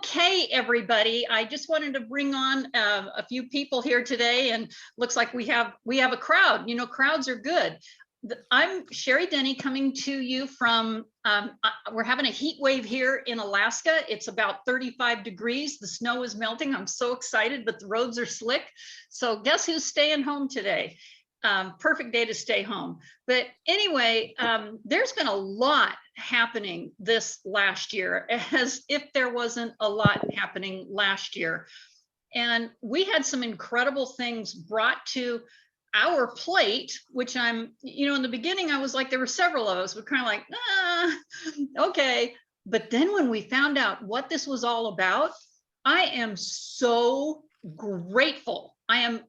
Okay, everybody, I just wanted to bring on a few people here today, and looks like we have a crowd. You know, crowds are good. I'm Sherry Denny, coming to you from, we're having a heat wave here in Alaska. It's about 35 degrees. The snow is melting. I'm so excited, but the roads are slick. So guess who's staying home today? Perfect day to stay home. But anyway, there's been a lot happening this last year, as if there wasn't a lot happening last year. And we had some incredible things brought to our plate, which I'm, you know, in the beginning, I was like, there were several of us, we're kind of like, okay. But then when we found out what this was all about, I am so grateful. I'm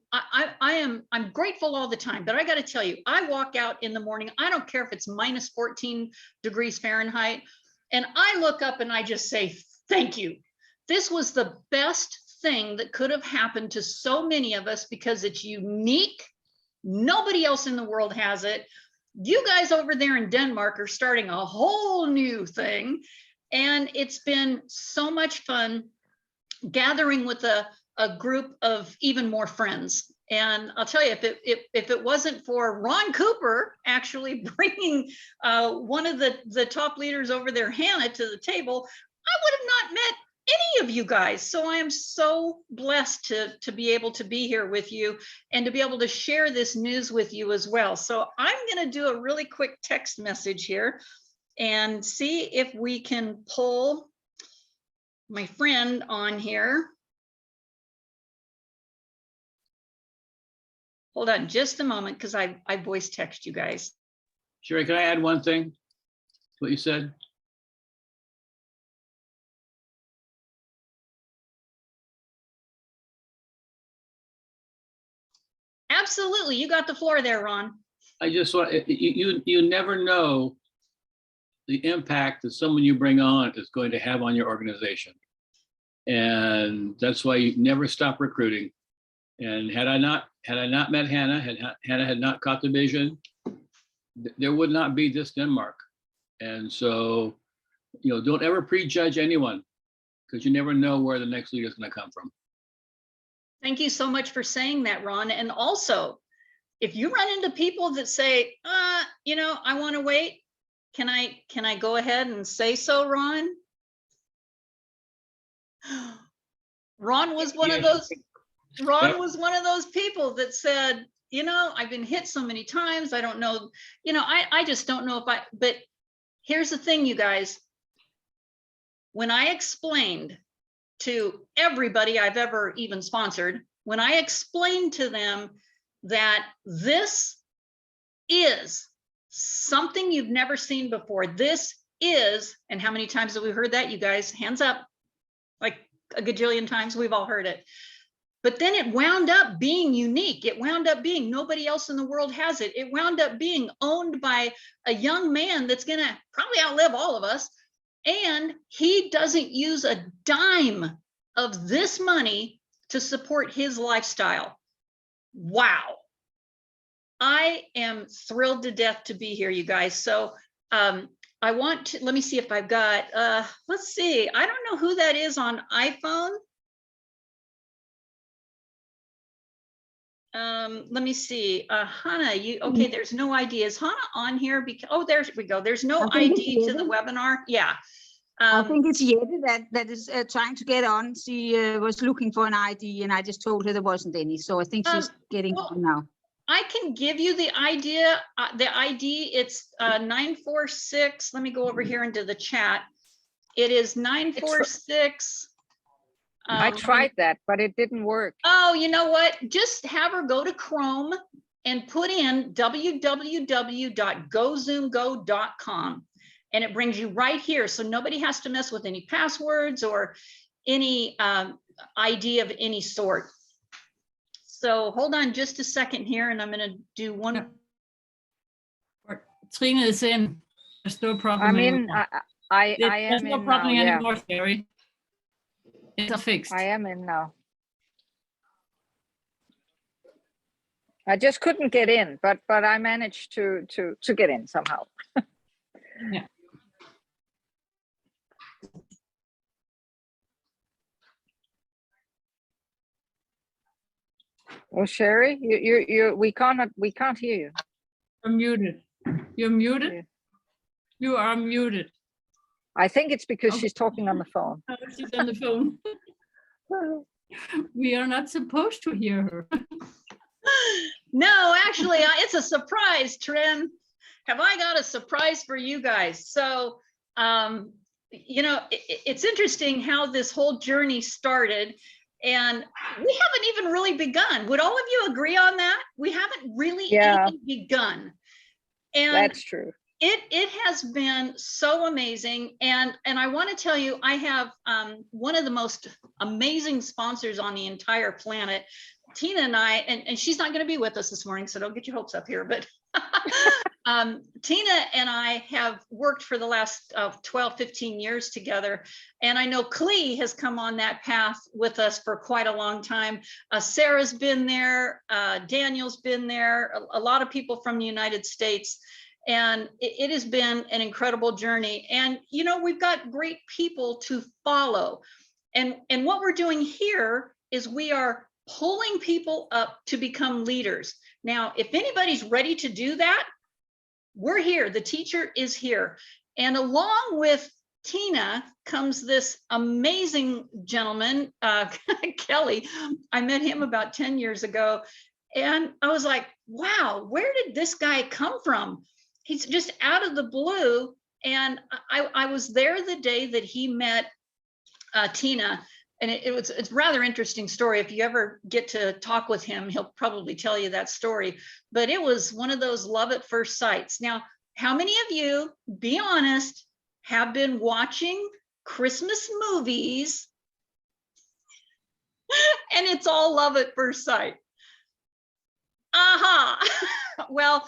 grateful all the time, but I got to tell you, I walk out in the morning, I don't care if it's minus 14 degrees Fahrenheit, and I look up and I just say, thank you. This was the best thing that could have happened to so many of us because it's unique. Nobody else in the world has it. You guys over there in Denmark are starting a whole new thing, and it's been so much fun gathering with a group of even more friends. And I'll tell you, if it wasn't for Ron Cooper actually bringing one of the top leaders over there, Hannah, to the table, I would have not met any of you guys. So I am so blessed to be able to be here with you and to be able to share this news with you as well. So I'm going to do a really quick text message here and see if we can pull my friend on here. Hold on just a moment, because I voice text you guys. Sherry, can I add one thing to what you said? Absolutely, you got the floor there, Ron. I just want you never know the impact that someone you bring on is going to have on your organization, and that's why you never stop recruiting. And had I not met Hannah, Hannah had not caught the vision, there would not be this Denmark. And so, you know, don't ever prejudge anyone, because you never know where the next leader is going to come from. Thank you so much for saying that, Ron. And also, if you run into people that say, you know, I want to wait, can I go ahead and say so, Ron? Ron was one of those. Ron was one of those people that said, you know, I've been hit so many times. I don't know, you know, I just don't know if but here's the thing, you guys. When I explained to everybody I've ever even sponsored, when I explained to them that this is something you've never seen before, this is, and how many times have we heard that, you guys? Hands up, like a gajillion times, we've all heard it. But then it wound up being unique. It wound up being nobody else in the world has it. It wound up being owned by a young man that's going to probably outlive all of us. And he doesn't use a dime of this money to support his lifestyle. Wow. I am thrilled to death to be here, you guys. So I want to, let me see if I've got, let's see. I don't know who that is on iPhone. Let me see. Hannah, you okay? There's no ID. Is Hannah on here? Because oh, there we go. There's no ID to the webinar. Yeah. I think it's Jette that is trying to get on. She was looking for an ID, and I just told her there wasn't any. So I think she's getting on now. I can give you the idea. The ID. It's 946. Let me go over here into the chat. It is 946. I tried that, but it didn't work. Oh, you know what? Just have her go to Chrome and put in www.gozoomgo.com, and it brings you right here. So nobody has to mess with any passwords or any ID of any sort. So hold on just a second here, and I'm going to do one. Trina is in. There's no problem. I'm in. I am There's no problem now, anymore, Sherry. It's fixed. I am in now. I just couldn't get in, but I managed to get in somehow. Yeah. Oh, Sherry, we can't hear you. You're muted. You're muted. Yeah. You are muted. I think it's because Okay. she's talking on the phone. Oh, she's on the phone. We are not supposed to hear her. No, actually, it's a surprise, Trin. Have I got a surprise for you guys? So, you know, it's interesting how this whole journey started, and we haven't even really begun. Would all of you agree on that? We haven't really Yeah. even begun. And That's true. it has been so amazing. And I want to tell you, I have one of the most amazing sponsors on the entire planet. Tina and I, and she's not going to be with us this morning, so don't get your hopes up here, but Tina and I have worked for the last 12, 15 years together. And I know Clee has come on that path with us for quite a long time. Sarah's been there, Daniel's been there, a lot of people from the United States. And it has been an incredible journey. And, you know, we've got great people to follow. And what we're doing here is we are pulling people up to become leaders. Now, if anybody's ready to do that, we're here. The teacher is here. And along with Tina comes this amazing gentleman, Kelly. I met him about 10 years ago. And I was like, wow, where did this guy come from? He's just out of the blue. And I was there the day that he met Tina. And it's a rather interesting story. If you ever get to talk with him, he'll probably tell you that story. But it was one of those love at first sights. Now, how many of you, be honest, have been watching Christmas movies and it's all love at first sight? Aha! Well,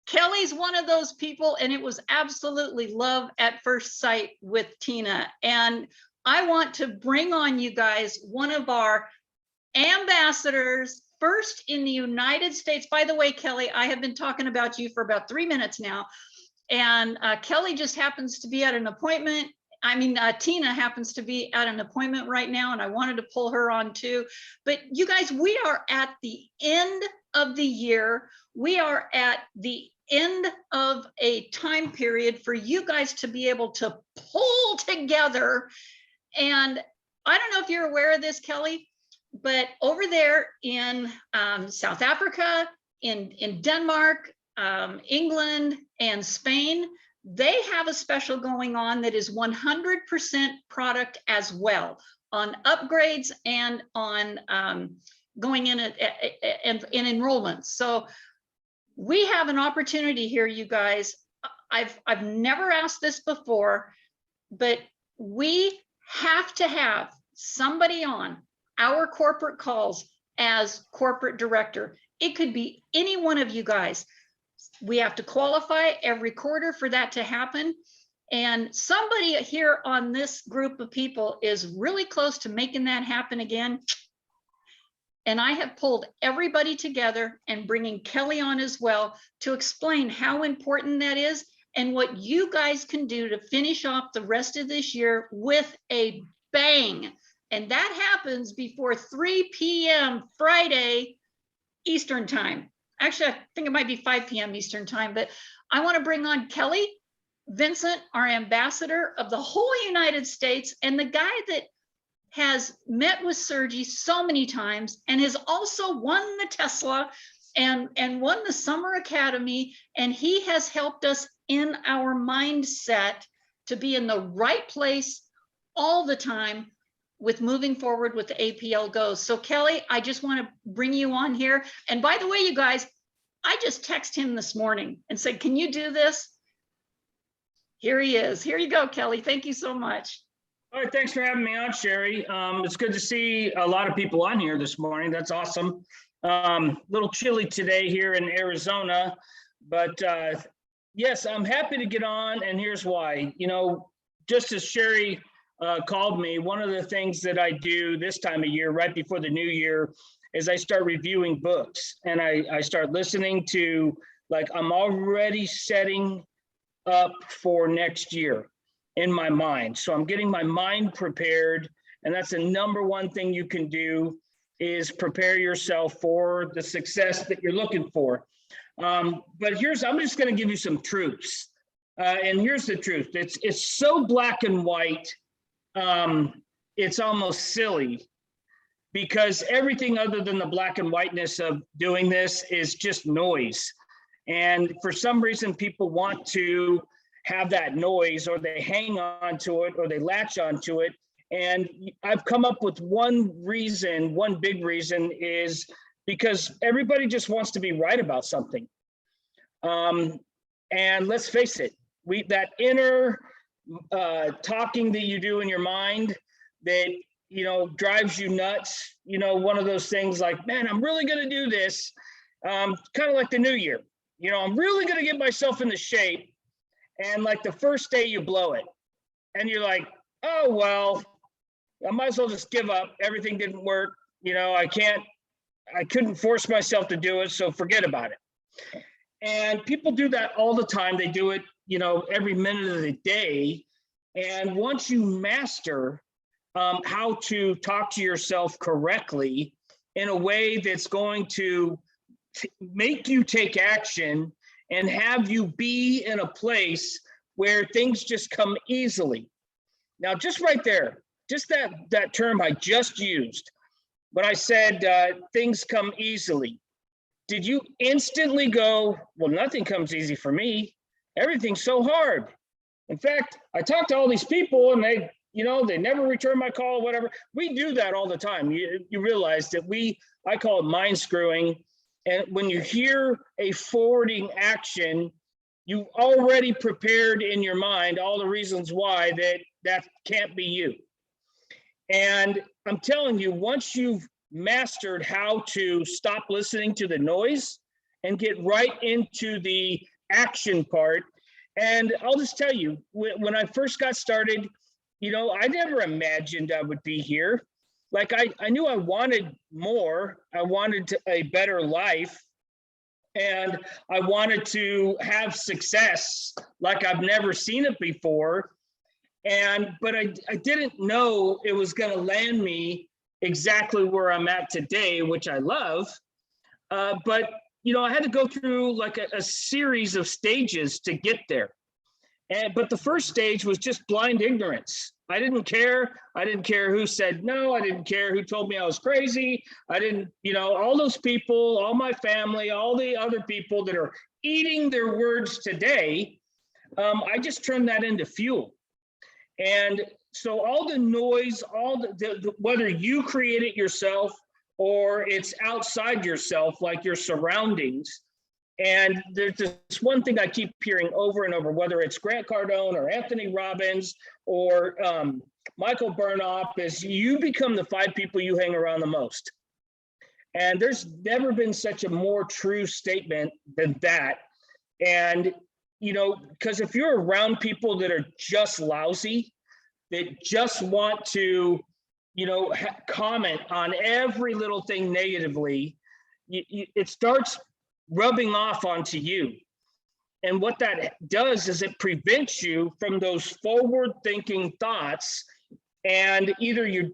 Kelly's one of those people, and it was absolutely love at first sight with Tina. And I want to bring on you guys one of our ambassadors, first in the United States. By the way, Kelly, I have been talking about you for about 3 minutes now. And Kelly just happens to be at an appointment. I mean, Tina happens to be at an appointment right now, and I wanted to pull her on too. But you guys, we are at the end of the year. We are at the end of a time period for you guys to be able to pull together. And I don't know if you're aware of this, Kelly, but over there in South Africa, in Denmark, England, and Spain, they have a special going on that is 100% product as well, on upgrades and on going in enrollments. So we have an opportunity here, you guys. I've never asked this before, but we have to have somebody on our corporate calls as corporate director. It could be any one of you guys. We have to qualify every quarter for that to happen. And somebody here on this group of people is really close to making that happen again. And I have pulled everybody together and bringing Kelly on as well to explain how important that is and what you guys can do to finish off the rest of this year with a bang. And that happens before 3 p.m. Friday Eastern time. Actually, I think it might be 5 p.m. Eastern time, but I want to bring on Kelly, Vincent, our ambassador of the whole United States, and the guy that has met with Sergi so many times and has also won the Tesla and won the Summer Academy. And he has helped us in our mindset to be in the right place all the time with moving forward with the APLGO. So Kelly, I just want to bring you on here. And by the way, you guys, I just texted him this morning and said, can you do this? Here he is. Here you go, Kelly. Thank you so much. All right, thanks for having me on, Sherry. It's good to see a lot of people on here this morning. That's awesome. Little chilly today here in Arizona, but yes, I'm happy to get on, and here's why. You know, just as Sherry called me, one of the things that I do this time of year, right before the new year, is I start reviewing books, and I start listening to, like, I'm already setting up for next year in my mind. So I'm getting my mind prepared, and that's the number one thing you can do is prepare yourself for the success that you're looking for. But I'm just going to give you some truths. And here's the truth. It's so black and white. It's almost silly, because everything other than the black and whiteness of doing this is just noise. And for some reason, people want to have that noise, or they hang on to it, or they latch onto it. And I've come up with one big reason is because everybody just wants to be right about something. And let's face it, that inner talking that you do in your mind that, drives you nuts, one of those things like, man, I'm really going to do this. Kind of like the new year, I'm really going to get myself into shape. And like the first day you blow it and you're like, oh, well, I might as well just give up. Everything didn't work. I couldn't force myself to do it. So forget about it. And people do that all the time. They do it, every minute of the day. And once you master how to talk to yourself correctly in a way that's going to make you take action and have you be in a place where things just come easily. Now, just right there, just that term I just used, when I said things come easily, did you instantly go, well, nothing comes easy for me. Everything's so hard. In fact, I talked to all these people and they never return my call or whatever. We do that all the time. You realize that I call it mind screwing. And when you hear a forwarding action, you already prepared in your mind all the reasons why that can't be you. And I'm telling you, once you've mastered how to stop listening to the noise and get right into the action part. And I'll just tell you, when I first got started, I never imagined I would be here. Like I knew I wanted more. I wanted a better life. And I wanted to have success like I've never seen it before. But I didn't know it was going to land me exactly where I'm at today, which I love. But I had to go through like a series of stages to get there. But the first stage was just blind ignorance. I didn't care. I didn't care who said no. I didn't care who told me I was crazy. I didn't, all those people, all my family, all the other people that are eating their words today, I just turned that into fuel. And so all the noise, all the whether you create it yourself or it's outside yourself, like your surroundings. And there's this one thing I keep hearing over and over, whether it's Grant Cardone or Anthony Robbins or Michael Burnoff, is you become the 5 people you hang around the most. And there's never been such a more true statement than that. And, because if you're around people that are just lousy, that just want to, comment on every little thing negatively, it starts rubbing off onto you. And what that does is it prevents you from those forward thinking thoughts, and either you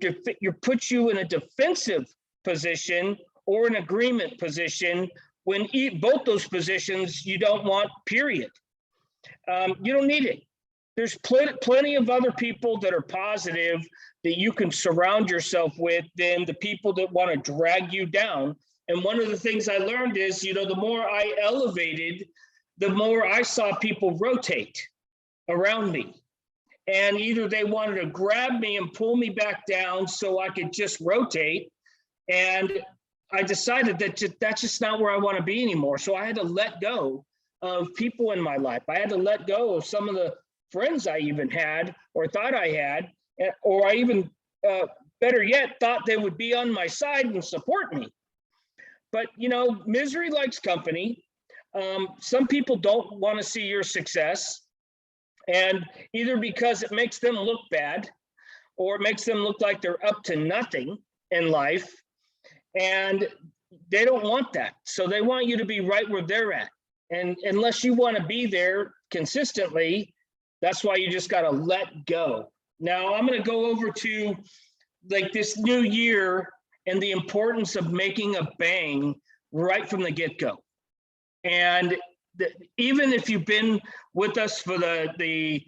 put you in a defensive position or an agreement position, when both those positions you don't want, period. You don't need it. There's plenty of other people that are positive that you can surround yourself with than the people that want to drag you down. And one of the things I learned is, the more I elevated, the more I saw people rotate around me. And either they wanted to grab me and pull me back down so I could just rotate. And I decided that that's just not where I want to be anymore. So I had to let go of people in my life. I had to let go of some of the friends I even had or thought I had, or I even, better yet, thought they would be on my side and support me. But, misery likes company. Some people don't want to see your success, and either because it makes them look bad or it makes them look like they're up to nothing in life, and they don't want that. So they want you to be right where they're at. And unless you want to be there consistently, that's why you just got to let go. Now I'm going to go over to like this new year and the importance of making a bang right from the get-go. And even if you've been with us for the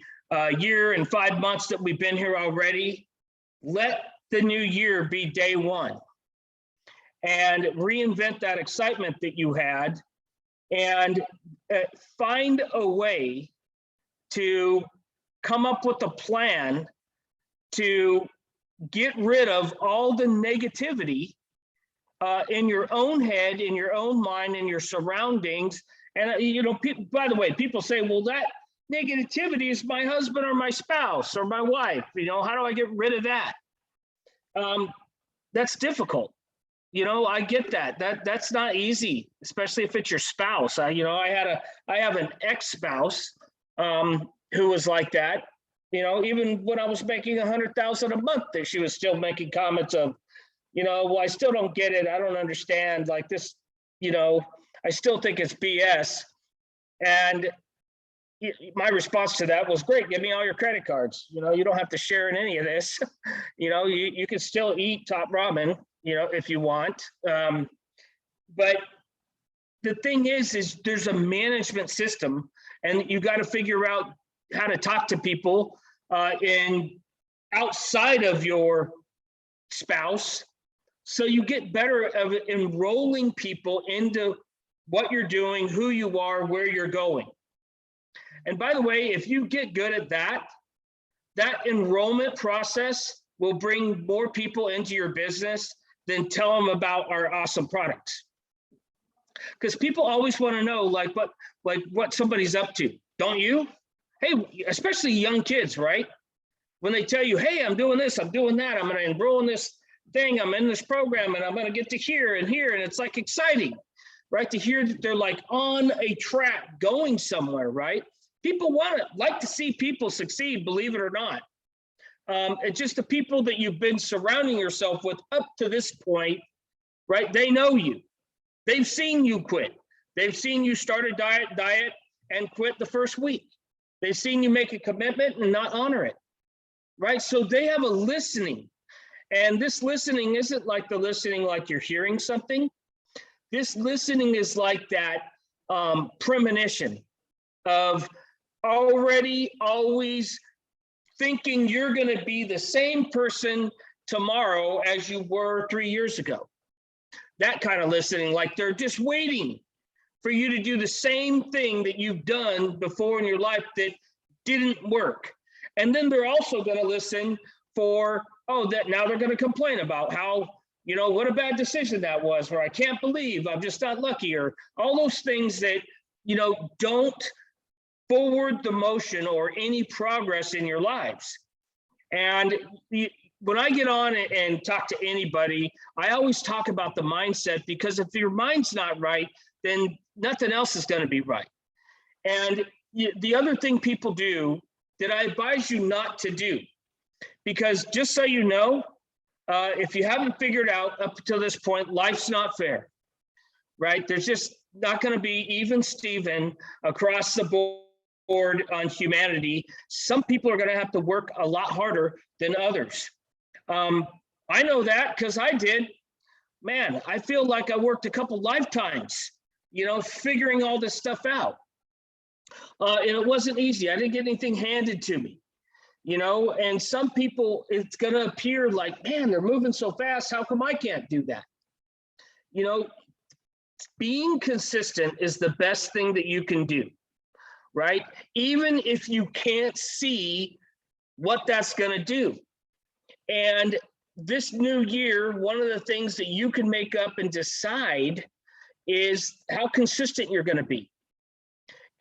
year and 5 months that we've been here already, let the new year be day one and reinvent that excitement that you had, and find a way to come up with a plan to get rid of all the negativity in your own head, in your own mind, in your surroundings. And, people, by the way, people say, well, that negativity is my husband or my spouse or my wife. How do I get rid of that? That's difficult. I get that. That's not easy, especially if it's your spouse. I have an ex-spouse who was like that. Even when I was making $100,000 a month, that she was still making comments of, well, I still don't get it. I don't understand like this, I still think it's BS. And my response to that was, great, give me all your credit cards. You don't have to share in any of this. You can still eat top ramen, if you want. But the thing is there's a management system, and you got to figure out how to talk to people outside of your spouse, so you get better at enrolling people into what you're doing, who you are, where you're going. And by the way, if you get good at that enrollment process will bring more people into your business than tell them about our awesome products. Because people always want to know what somebody's up to, don't you? Hey, especially young kids, right? When they tell you, hey, I'm doing this, I'm doing that, I'm going to enroll in this thing, I'm in this program, and I'm going to get to here and here, and it's like exciting, right? To hear that they're like on a track going somewhere, right? People like to see people succeed, believe it or not. It's just the people that you've been surrounding yourself with up to this point, right? They know you. They've seen you quit. They've seen you start a diet and quit the first week. They've seen you make a commitment and not honor it, right? So they have a listening. And this listening isn't like the listening like you're hearing something. This listening is like that premonition of already always thinking you're going to be the same person tomorrow as you were 3 years ago. That kind of listening, like they're just waiting for you to do the same thing that you've done before in your life that didn't work. And then they're also going to listen for, that now they're going to complain about how, what a bad decision that was, or I can't believe I'm just not lucky, or all those things that, don't forward the motion or any progress in your lives. And when I get on and talk to anybody, I always talk about the mindset, because if your mind's not right, then nothing else is going to be right. And the other thing people do that I advise you not to do, because just so you know, if you haven't figured out up to this point, life's not fair, right? There's just not going to be even Steven across the board on humanity. Some people are going to have to work a lot harder than others. I know that because I did. Man, I feel like I worked a couple lifetimes, figuring all this stuff out. And it wasn't easy. I didn't get anything handed to me, and some people, it's going to appear like, man, they're moving so fast. How come I can't do that? Being consistent is the best thing that you can do, right? Even if you can't see what that's going to do. And this new year, one of the things that you can make up and decide is how consistent you're going to be.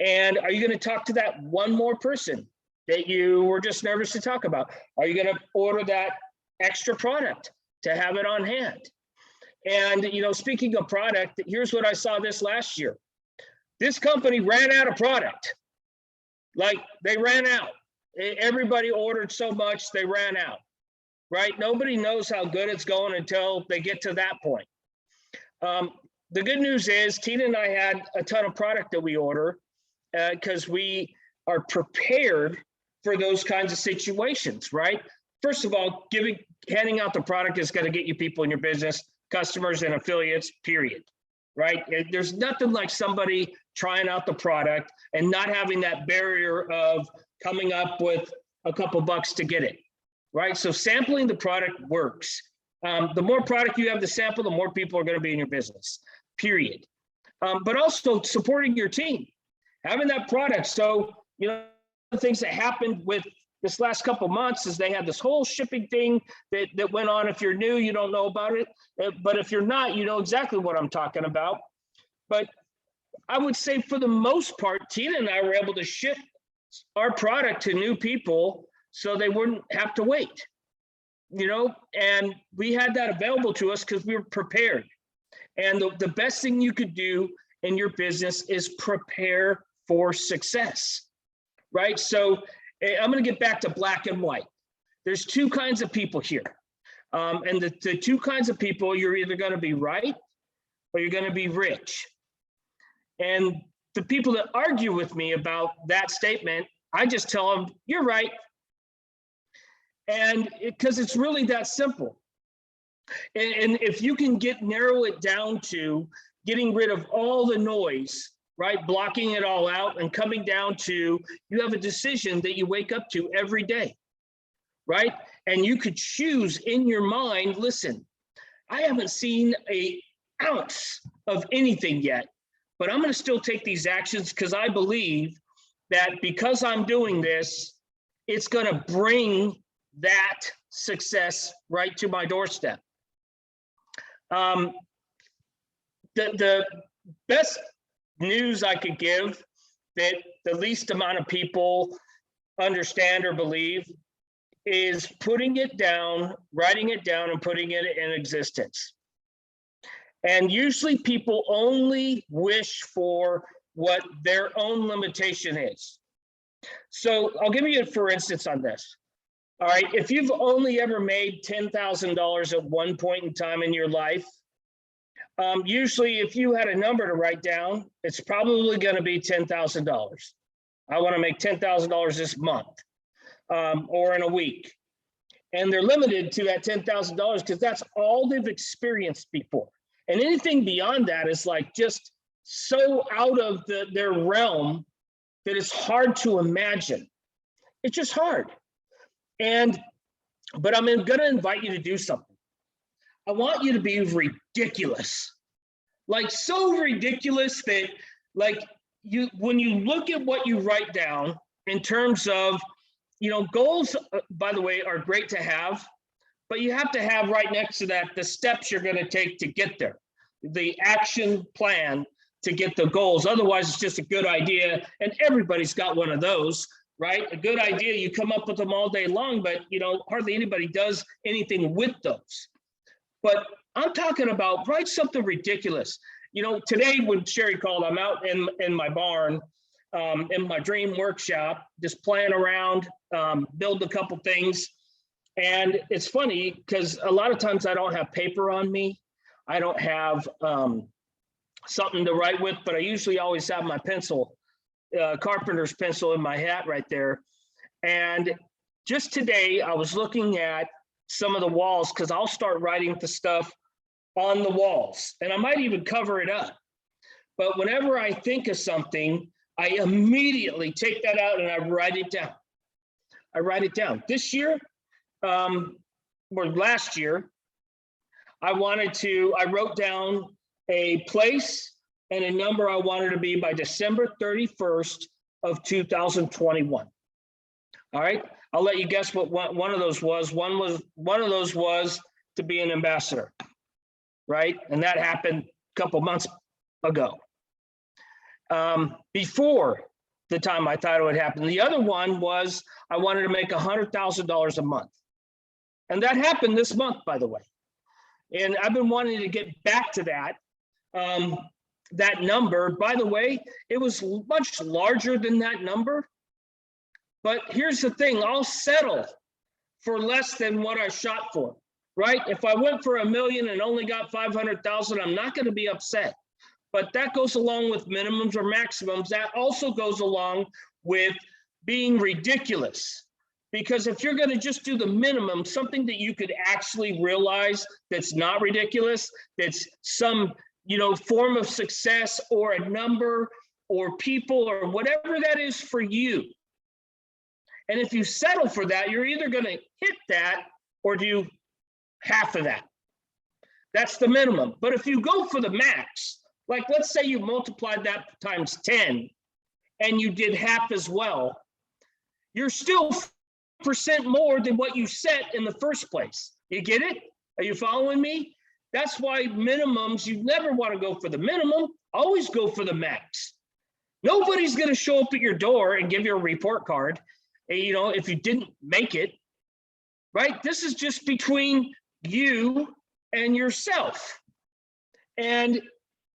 And are you going to talk to that one more person that you were just nervous to talk about? Are you going to order that extra product to have it on hand? And, speaking of product, here's what I saw this last year. This company ran out of product. Like, they ran out. Everybody ordered so much, they ran out, right? Nobody knows how good it's going until they get to that point. The good news is Tina and I had a ton of product that we order because we are prepared for those kinds of situations, right? First of all, handing out the product is going to get you people in your business. customers and affiliates, period. Right? There's nothing like somebody trying out the product and not having that barrier of coming up with a couple bucks to get it. Right? So sampling the product works. The more product you have to sample, the more people are going to be in your business, period. But also supporting your team, having that product. So, you know, the things that happened with this last couple months is they had this whole shipping thing that went on. If you're new, you don't know about it. But if you're not, you know exactly what I'm talking about. But I would say for the most part, Tina and I were able to ship our product to new people so they wouldn't have to wait, you know, and we had that available to us because we were prepared. And the best thing you could do in your business is prepare for success, right? So I'm going to get back to black and white. There's two kinds of people here. And the two kinds of people, you're either going to be right or you're going to be rich. And the people that argue with me about that statement, I just tell them, you're right. And because it's really that simple. And if you can narrow it down to getting rid of all the noise, right? Blocking it all out and coming down to, you have a decision that you wake up to every day, right? And you could choose in your mind, listen, I haven't seen an ounce of anything yet, but I'm going to still take these actions because I believe that because I'm doing this, it's going to bring that success right to my doorstep. The best news I could give that the least amount of people understand or believe is putting it down, writing it down, and putting it in existence. And usually people only wish for what their own limitation is. So I'll give you a for instance on this. All right, if you've only ever made $10,000 at one point in time in your life, usually if you had a number to write down, it's probably going to be $10,000. I want to make $10,000 this month or in a week. And they're limited to that $10,000 because that's all they've experienced before. And anything beyond that is like just so out of their realm that it's hard to imagine. It's just hard. But I'm going to invite you to do something. I want you to be ridiculous, like so ridiculous that like when you look at what you write down in terms of, you know, goals, by the way, are great to have, but you have to have right next to that the steps you're going to take to get there, the action plan to get the goals. Otherwise, it's just a good idea, and everybody's got one of those. Right? A good idea, you come up with them all day long, but you know, hardly anybody does anything with those. But I'm talking about write something ridiculous. You know, today when Sherry called, I'm out in my barn, in my dream workshop, just playing around, build a couple things. And it's funny because a lot of times I don't have paper on me. I don't have something to write with, but I usually always have my pencil. Carpenter's pencil in my hat right there. And just today I was looking at some of the walls because I'll start writing the stuff on the walls and I might even cover it up. But whenever I think of something, I immediately take that out and I write it down. I write it down. This year, or last year, I wrote down a place and a number I wanted to be by December 31st of 2021. All right, I'll let you guess what one of those was. One of those was to be an ambassador, right? And that happened a couple months ago. Before the time I thought it would happen. The other one was I wanted to make $100,000 a month. And that happened this month, by the way. And I've been wanting to get back to that. That number, by the way, it was much larger than that number. But here's the thing, I'll settle for less than what I shot for, right? If I went for $1 million and only got 500,000, I'm not going to be upset. But that goes along with minimums or maximums. That also goes along with being ridiculous. Because if you're going to just do the minimum, something that you could actually realize that's not ridiculous, that's some, form of success or a number or people or whatever that is for you. And if you settle for that, you're either going to hit that or do half of that. That's the minimum. But if you go for the max, like let's say you multiplied that times 10 and you did half as well, you're still % more than what you set in the first place. You get it? Are you following me? That's why minimums, you never want to go for the minimum, always go for the max. Nobody's going to show up at your door and give you a report card, if you didn't make it, right? This is just between you and yourself. And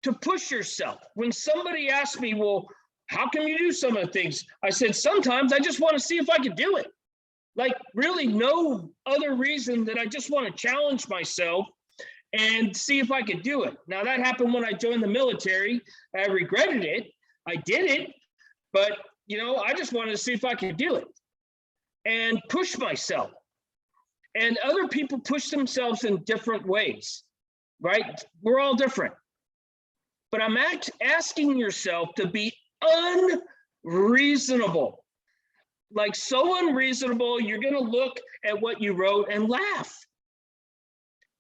to push yourself. When somebody asked me, well, how can you do some of the things? I said, sometimes I just want to see if I could do it. Like really no other reason than I just want to challenge myself and see if I could do it. Now that happened when I joined the military. I regretted it. I did it, but I just wanted to see if I could do it and push myself. And other people push themselves in different ways, right? We're all different. But I'm asking yourself to be unreasonable. Like so unreasonable, you're going to look at what you wrote and laugh.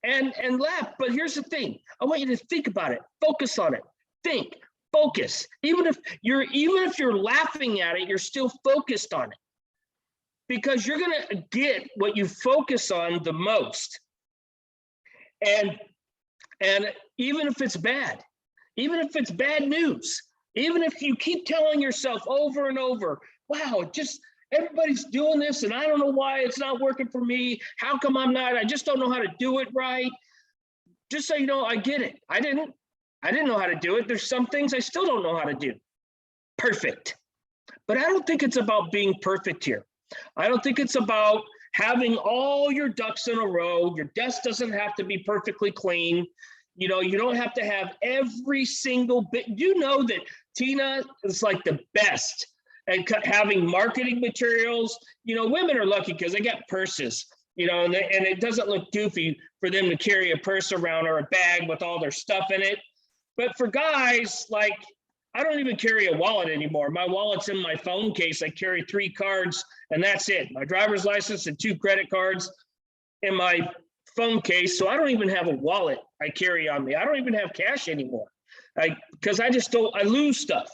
And laugh. But here's the thing. I want you to think about it. Focus on it. Think. Focus. Even if you're laughing at it, you're still focused on it. Because you're going to get what you focus on the most. And even if it's bad, even if it's bad news, even if you keep telling yourself over and over, wow, everybody's doing this and I don't know why it's not working for me. How come I'm not? I just don't know how to do it right. Just so you know, I get it. I didn't know how to do it. There's some things I still don't know how to do. Perfect. But I don't think it's about being perfect here. I don't think it's about having all your ducks in a row. Your desk doesn't have to be perfectly clean. You don't have to have every single bit. You know that Tina is like the best at having marketing materials. Women are lucky because they got purses, and it doesn't look goofy for them to carry a purse around or a bag with all their stuff in it. But for guys, like, I don't even carry a wallet anymore. My wallet's in my phone case. I carry 3 cards and that's it. My driver's license and 2 credit cards in my phone case. So I don't even have a wallet I carry on me. I don't even have cash anymore. Because I lose stuff,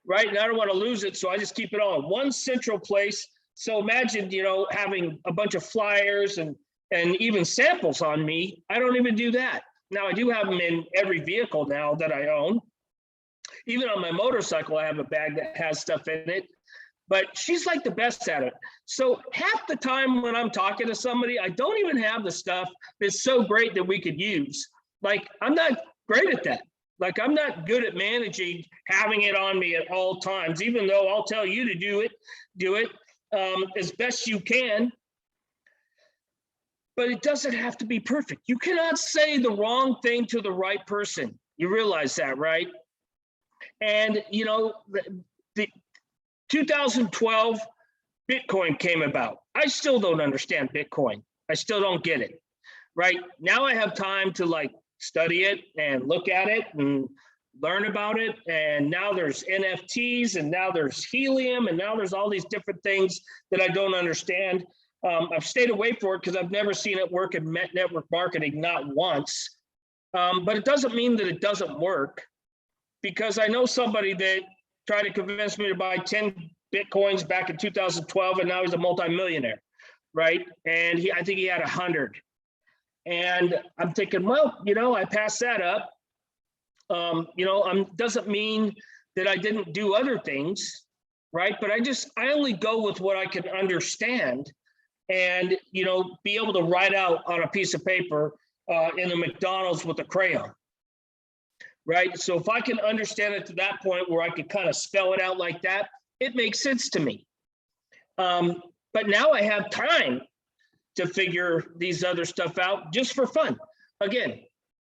right? And I don't want to lose it. So I just keep it all in one central place. So imagine, having a bunch of flyers and even samples on me. I don't even do that. Now I do have them in every vehicle now that I own. Even on my motorcycle, I have a bag that has stuff in it, but she's like the best at it. So half the time when I'm talking to somebody, I don't even have the stuff that's so great that we could use. Like, I'm not great at that. Like, I'm not good at managing having it on me at all times, even though I'll tell you to do it as best you can. But it doesn't have to be perfect. You cannot say the wrong thing to the right person. You realize that, right? And, the 2012 Bitcoin came about. I still don't understand Bitcoin. I still don't get it, right? Now I have time to study it and look at it and learn about it. And now there's NFTs and now there's helium and now there's all these different things that I don't understand. I've stayed away from it because I've never seen it work in network marketing, not once. But it doesn't mean that it doesn't work, because I know somebody that tried to convince me to buy 10 Bitcoins back in 2012, and now he's a multimillionaire, right? And I think he had 100. And I'm thinking, well, I passed that up. Doesn't mean that I didn't do other things, right? But I only go with what I can understand and, be able to write out on a piece of paper in a McDonald's with a crayon, right? So if I can understand it to that point where I could kind of spell it out like that, it makes sense to me. But now I have time to figure these other stuff out just for fun. Again,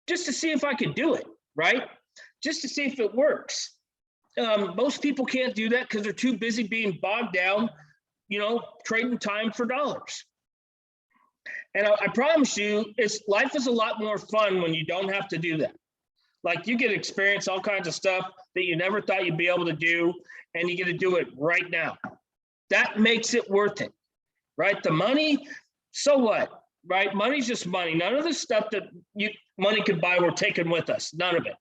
just to see if I could do it, right? Just to see if it works. Most people can't do that because they're too busy being bogged down, trading time for dollars. And I promise you, life is a lot more fun when you don't have to do that. Like, you get to experience all kinds of stuff that you never thought you'd be able to do, and you get to do it right now. That makes it worth it, right? The money, so what, right? Money's just money. None of the stuff that money could buy, we're taking with us, none of it.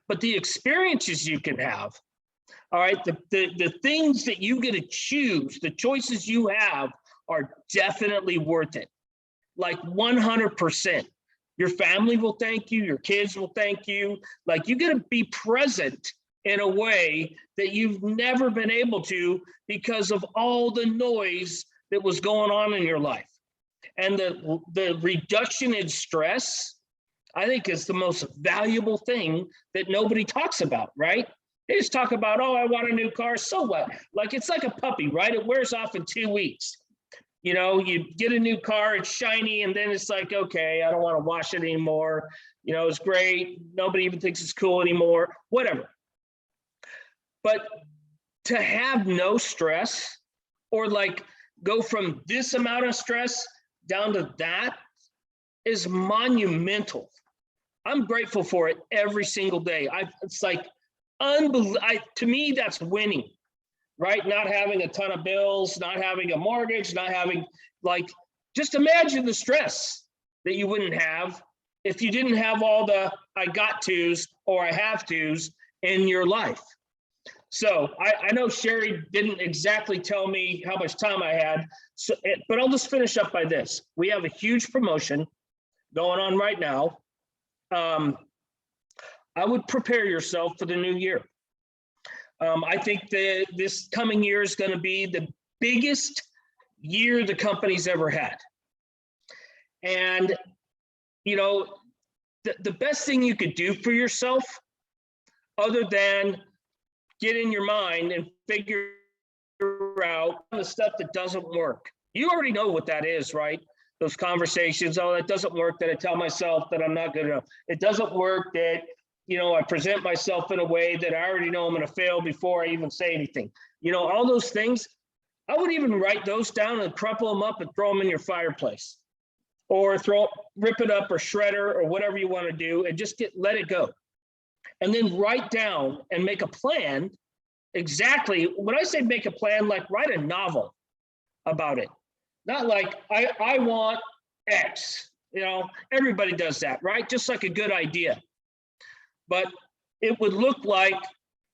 But the experiences you can have, all right, the things that you get to choose, the choices you have are definitely worth it. Like 100%. Your family will thank you, your kids will thank you. Like, you get to be present in a way that you've never been able to because of all the noise that was going on in your life. And the reduction in stress, I think, is the most valuable thing that nobody talks about, right? They just talk about, oh, I want a new car, so what? Like, it's like a puppy, right? It wears off in 2 weeks. You get a new car, it's shiny, and then it's like, okay, I don't want to wash it anymore. It's great. Nobody even thinks it's cool anymore, whatever. But to have no stress, or like go from this amount of stress down to that, is monumental. I'm grateful for it every single day. It's like unbelievable. To me, that's winning. Right? Not having a ton of bills, not having a mortgage, not having, like, just imagine the stress that you wouldn't have if you didn't have all the I got tos or I have tos in your life. So I know Sherry didn't exactly tell me how much time I had, but I'll just finish up by this. We have a huge promotion going on right now. I would prepare yourself for the new year. I think that this coming year is going to be the biggest year the company's ever had. And, the best thing you could do for yourself, other than get in your mind and figure out the stuff that doesn't work. You already know what that is, right? Those conversations, oh, that doesn't work, that I tell myself that I'm not good enough. It doesn't work that I present myself in a way that I already know I'm going to fail before I even say anything. All those things, I would even write those down and crumple them up and throw them in your fireplace, or rip it up or shredder or whatever you want to do, and just let it go. And then write down and make a plan. Exactly. When I say make a plan, like write a novel about it. Not like I want X, everybody does that, right? Just like a good idea. But it would look like,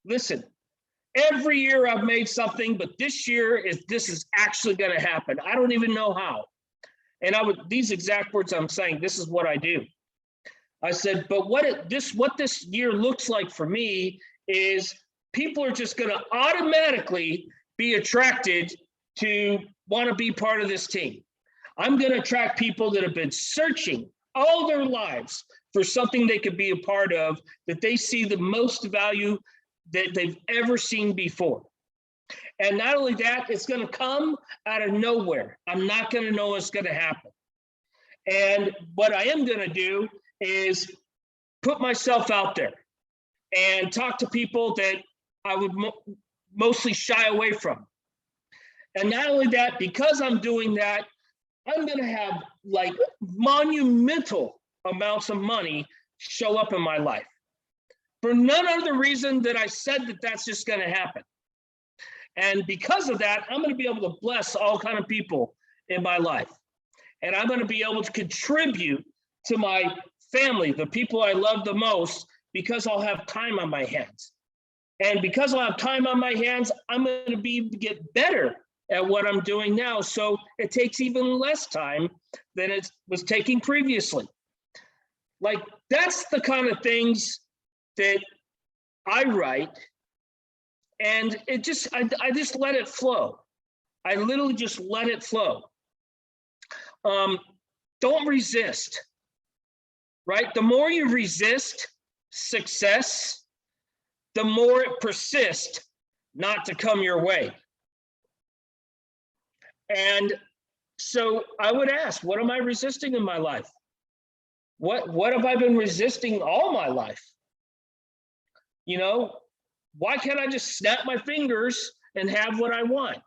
listen, every year I've made something, but this year this is actually going to happen. I don't even know how. And these exact words I'm saying, this is what I do. I said, but what this year looks like for me is people are just going to automatically be attracted to want to be part of this team. I'm going to attract people that have been searching all their lives for something they could be a part of, that they see the most value that they've ever seen before. And not only that, it's going to come out of nowhere. I'm not going to know what's going to happen. And what I am going to do is put myself out there and talk to people that I would mostly shy away from. And not only that, because I'm doing that, I'm going to have like monumental amounts of money show up in my life for none other reason that I said that that's just going to happen. And because of that, I'm going to be able to bless all kind of people in my life. And I'm going to be able to contribute to my family, the people I love the most, because I'll have time on my hands. And because I'll have time on my hands, I'm going to get better at what I'm doing now. So it takes even less time than it was taking previously. Like, that's the kind of things that I write, and I just let it flow. I literally just let it flow. Don't resist, right? The more you resist success, the more it persists not to come your way. And so I would ask, what am I resisting in my life? What have I been resisting all my life? Why can't I just snap my fingers and have what I want?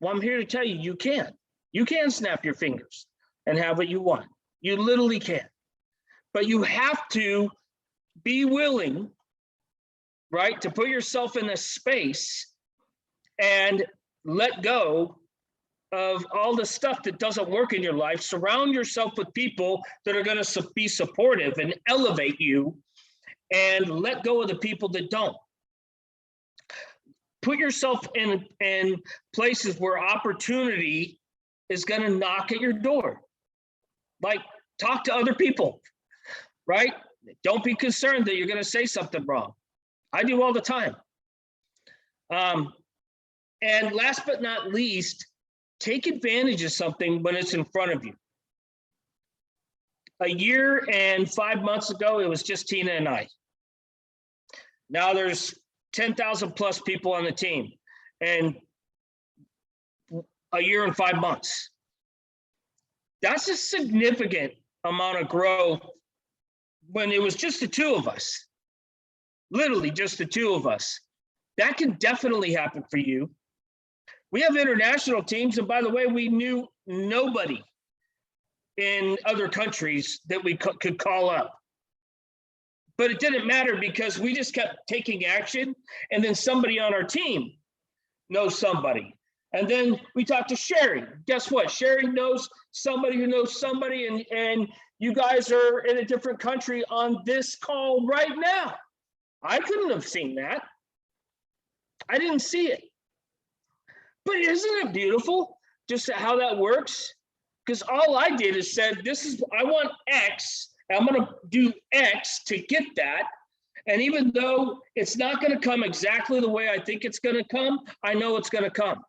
Well, I'm here to tell you, you can. You can snap your fingers and have what you want. You literally can. But you have to be willing, right, to put yourself in a space and let go of all the stuff that doesn't work in your life. Surround yourself with people that are going to be supportive and elevate you, and let go of the people that don't. Put yourself in places where opportunity is going to knock at your door. Like, talk to other people, right? Don't be concerned that you're going to say something wrong. I do all the time. And last but not least, take advantage of something when it's in front of you. A year and 5 months ago, it was just Tina and I. Now there's 10,000 plus people on the team, and a year and 5 months. That's a significant amount of growth when it was just the two of us, literally just the two of us. That can definitely happen for you. We have international teams, and by the way, we knew nobody in other countries that we could call up. But it didn't matter because we just kept taking action, and then somebody on our team knows somebody. And then we talked to Sherry. Guess what? Sherry knows somebody who knows somebody, and you guys are in a different country on this call right now. I couldn't have seen that. I didn't see it. But isn't it beautiful just how that works? Because all I did is said, I want X. I'm going to do X to get that. And even though it's not going to come exactly the way I think it's going to come, I know it's going to come.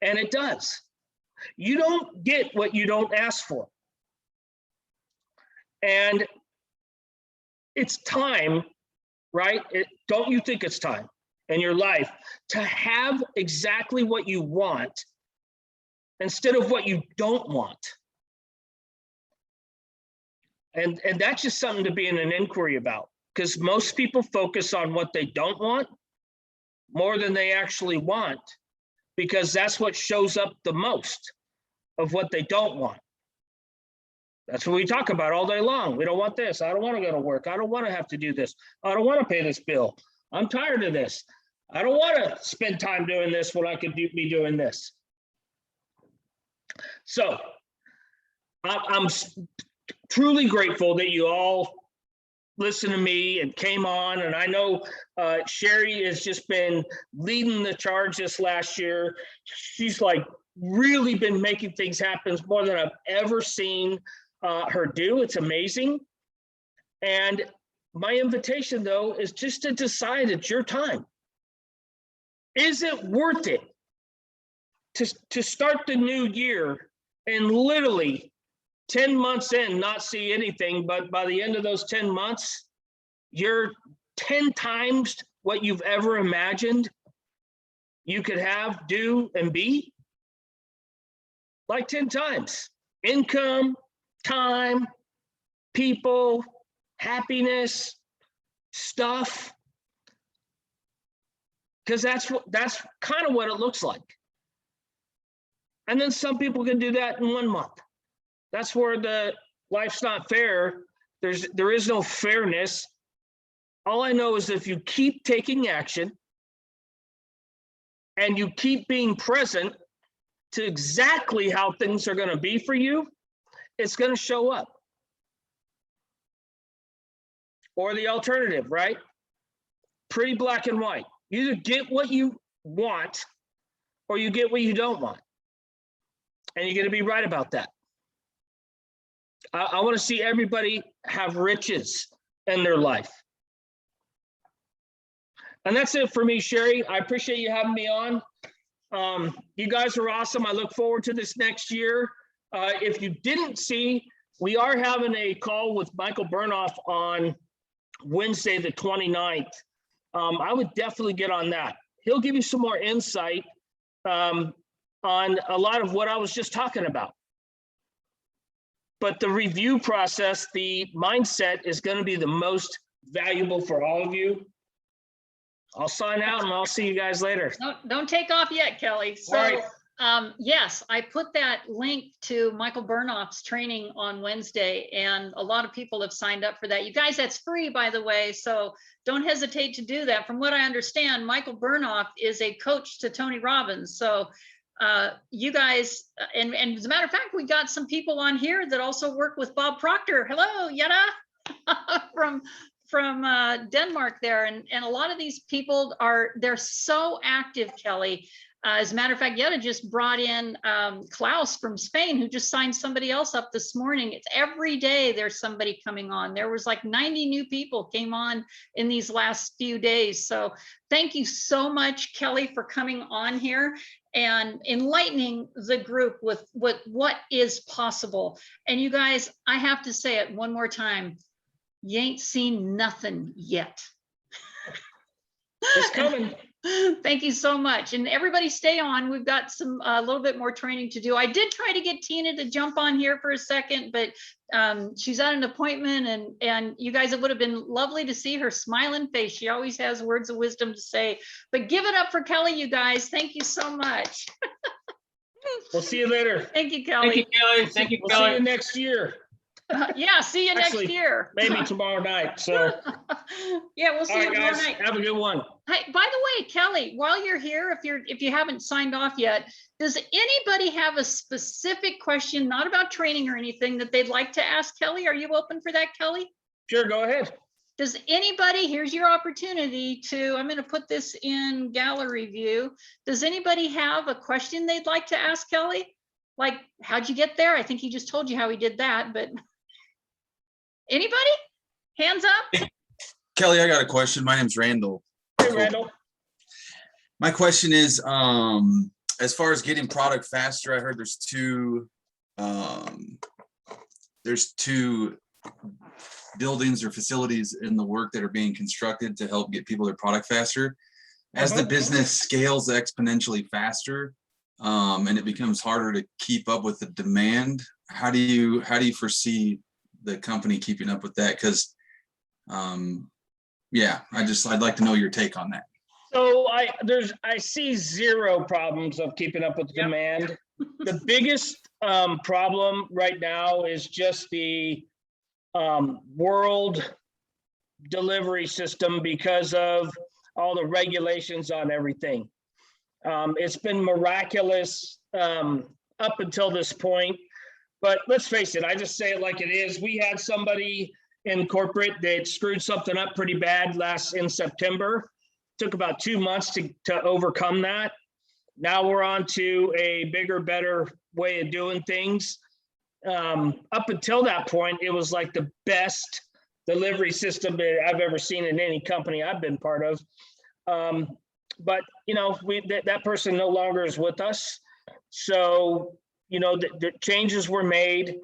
And it does. You don't get what you don't ask for. And it's time, right? Don't you think it's time in your life to have exactly what you want instead of what you don't want? And that's just something to be in an inquiry about, because most people focus on what they don't want more than they actually want, because that's what shows up the most of what they don't want. That's what we talk about all day long. We don't want this. I don't want to go to work. I don't want to have to do this. I don't want to pay this bill. I'm tired of this. I don't want to spend time doing this when I could be doing this. So I'm truly grateful that you all listened to me and came on. And I know Sherry has just been leading the charge this last year. She's like really been making things happen more than I've ever seen her do. It's amazing. And my invitation, though, is just to decide it's your time. Is it worth it to start the new year and literally 10 months in, not see anything, but by the end of those 10 months, you're 10 times what you've ever imagined you could have, do, and be? Like 10 times. Income, time, people, happiness, stuff. Because that's kind of what it looks like. And then some people can do that in 1 month. That's where the life's not fair. There is no fairness. All I know is if you keep taking action and you keep being present to exactly how things are going to be for you, it's going to show up. Or the alternative, right? Pretty black and white. You either get what you want or you get what you don't want. And you're going to be right about that. I want to see everybody have riches in their life. And that's it for me, Sherry. I appreciate you having me on. You guys are awesome. I look forward to this next year. If you didn't see, we are having a call with Michael Burnoff on Wednesday, the 29th. I would definitely get on that. He'll give you some more insight on a lot of what I was just talking about. But the review process, the mindset is going to be the most valuable for all of you. I'll sign out and I'll see you guys later. Don't take off yet, Kelly. So, right. yes, I put that link to Michael Burnoff's training on Wednesday, and a lot of people have signed up for that. You guys, that's free, by the way, so don't hesitate to do that. From what I understand, Michael Burnoff is a coach to Tony Robbins. So you guys, and as a matter of fact, we got some people on here that also work with Bob Proctor. Hello, Yetta, from Denmark there. And a lot of these people they're so active, Kelly. As a matter of fact, Yetta just brought in Klaus from Spain, who just signed somebody else up this morning. It's every day there's somebody coming on. There was like 90 new people came on in these last few days. So thank you so much, Kelly, for coming on here and enlightening the group with what is possible. And you guys, I have to say it one more time. You ain't seen nothing yet. It's coming. Thank you so much. And everybody stay on. We've got a little bit more training to do. I did try to get Tina to jump on here for a second, but she's at an appointment, and you guys, it would have been lovely to see her smiling face. She always has words of wisdom to say, but give it up for Kelly, you guys. Thank you so much. We'll see you later. Thank you, Kelly. Thank you, Kelly. Thank you, We'll see you Kelly. next year. Yeah, see you Actually, next year. Maybe tomorrow night. So, Yeah, we'll see all you right, tomorrow guys, night. have a good one. Hey, by the way, Kelly, while you're here, if you haven't signed off yet, does anybody have a specific question, not about training or anything, that they'd like to ask Kelly? Are you open for that, Kelly? Sure, go ahead. Does anybody, here's your opportunity to, I'm going to put this in gallery view. Does anybody have a question they'd like to ask Kelly? Like, how'd you get there? I think he just told you how he did that, but anybody? Hands up. Kelly, I got a question. My name's Randall. Hey, Randall. My question is, as far as getting product faster, I heard there's two buildings or facilities in the work that are being constructed to help get people their product faster. As the business scales exponentially faster, and it becomes harder to keep up with the demand, how do you foresee the company keeping up with that? Because yeah, I'd like to know your take on that. So I see zero problems of keeping up with demand. The biggest problem right now is just the world delivery system because of all the regulations on everything. It's been miraculous up until this point, but let's face it, I just say it like it is. We had somebody in corporate that screwed something up pretty bad in September. Took about 2 months to overcome that. Now we're on to a bigger, better way of doing things. Up until that point, it was like the best delivery system that I've ever seen in any company I've been part of. But you know, that person no longer is with us. So, you know, the changes were made.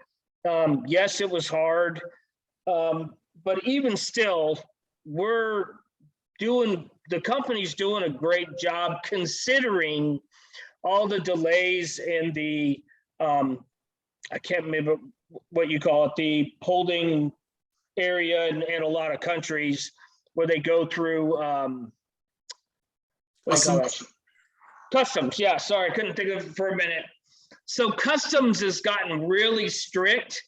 Yes, it was hard. But even still, the company's doing a great job considering all the delays in the, I can't remember what you call it, the holding area in a lot of countries where they go through, customs. Yeah, sorry, I couldn't think of it for a minute. So customs has gotten really strict,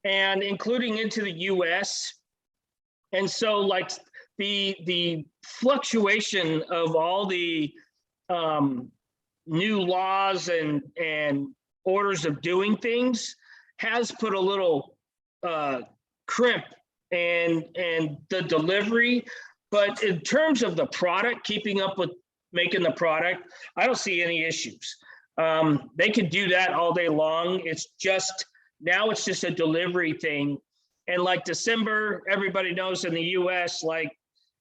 and including into the US. And so like the fluctuation of all the new laws and orders of doing things has put a little crimp and the delivery. But in terms of the product, keeping up with making the product, I don't see any issues. They can do that all day long. It's just, now it's just a delivery thing. And like December, everybody knows in the US, like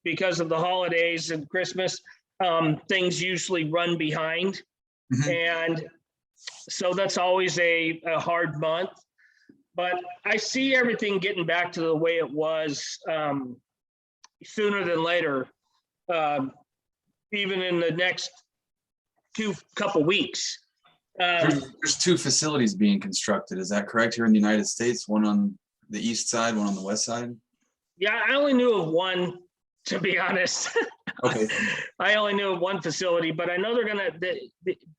because of the holidays and Christmas, things usually run behind. And so that's always a hard month. But I see everything getting back to the way it was sooner than later, even in the next couple weeks. There's two facilities being constructed. Is that correct? Here in the United States, one on the east side, one on the west side? Yeah, I only knew of one to be honest. Okay. I only knew of one facility, but I know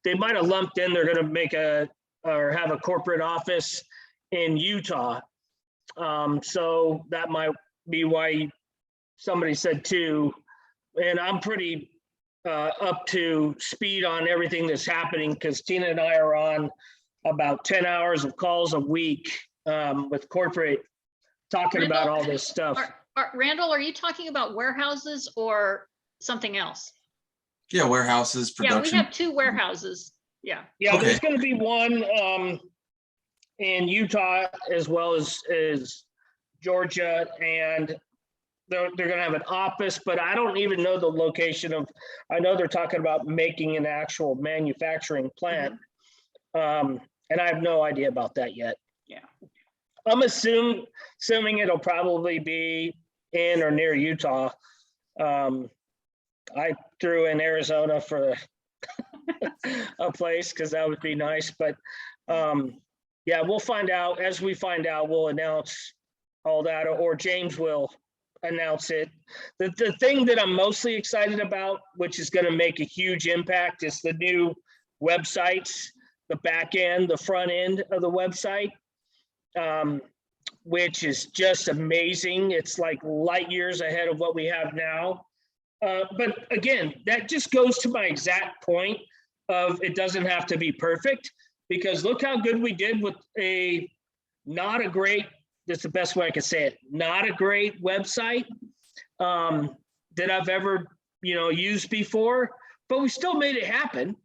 they might have lumped in, they're gonna make or have a corporate office in Utah. So that might be why somebody said 2. And I'm pretty up to speed on everything that's happening, because Tina and I are on about 10 hours of calls a week with corporate, talking about all this stuff. Randall, are you talking about warehouses or something else? Yeah, warehouses, Yeah, we production. have 2 warehouses. Yeah. Yeah, Okay. there's gonna be one in Utah as well as Georgia, and they're gonna have an office, but I don't even know the location of, I know they're talking about making an actual manufacturing plant. And I have no idea about that yet. Yeah. I'm assuming it'll probably be in or near Utah. I threw in Arizona for a place because that would be nice, but yeah, we'll find out. As we find out, we'll announce all that, or James will announce it. The thing that I'm mostly excited about, which is going to make a huge impact, is the new websites, the back end, the front end of the website, which is just amazing. It's like light years ahead of what we have now. But again, that just goes to my exact point of, it doesn't have to be perfect, because look how good we did with not a great, that's the best way I can say it, not a great website that I've ever, used before, but we still made it happen,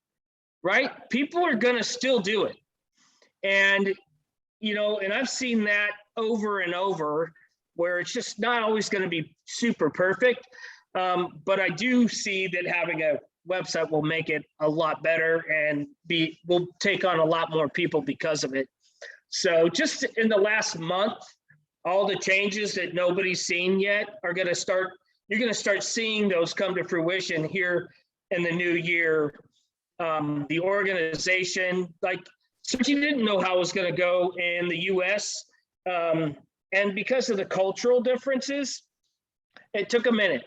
right? People are going to still do it. And, and I've seen that over and over, where it's just not always going to be super perfect. But I do see that having a website will make it a lot better, and will take on a lot more people because of it. So just in the last month, all the changes that nobody's seen yet are going to start, you're going to start seeing those come to fruition here in the new year. The organization, Sergi didn't know how it was going to go in the US. And because of the cultural differences, it took a minute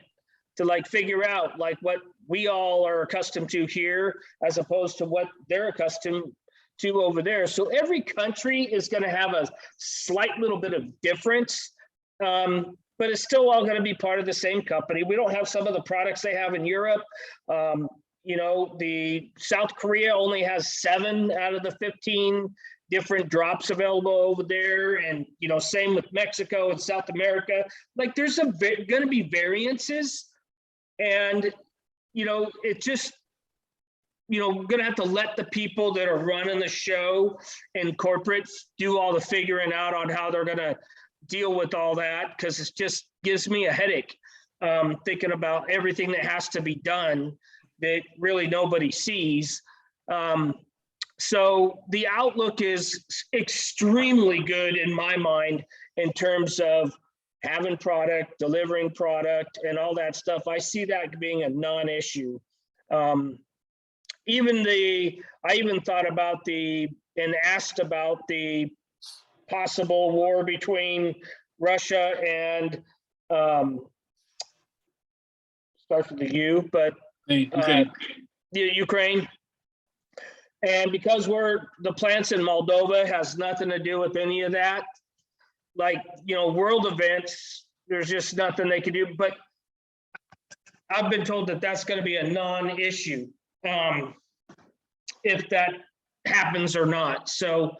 to figure out what we all are accustomed to here, as opposed to what they're accustomed to over there. So every country is going to have a slight little bit of difference, but it's still all going to be part of the same company. We don't have some of the products they have in Europe. The South Korea only has 7 out of the 15 different drops available over there. And, same with Mexico and South America. There's going to be variances, and, it just, we're going to have to let the people that are running the show and corporates do all the figuring out on how they're going to deal with all that, because it just gives me a headache thinking about everything that has to be done that really nobody sees. So the outlook is extremely good in my mind in terms of having product, delivering product, and all that stuff. I see that being a non-issue. I even thought about and asked about the possible war between Russia and starts with the U, but Okay. Ukraine. And because the plants in Moldova has nothing to do with any of that, world events, there's just nothing they can do. But I've been told that that's going to be a non-issue if that happens or not. So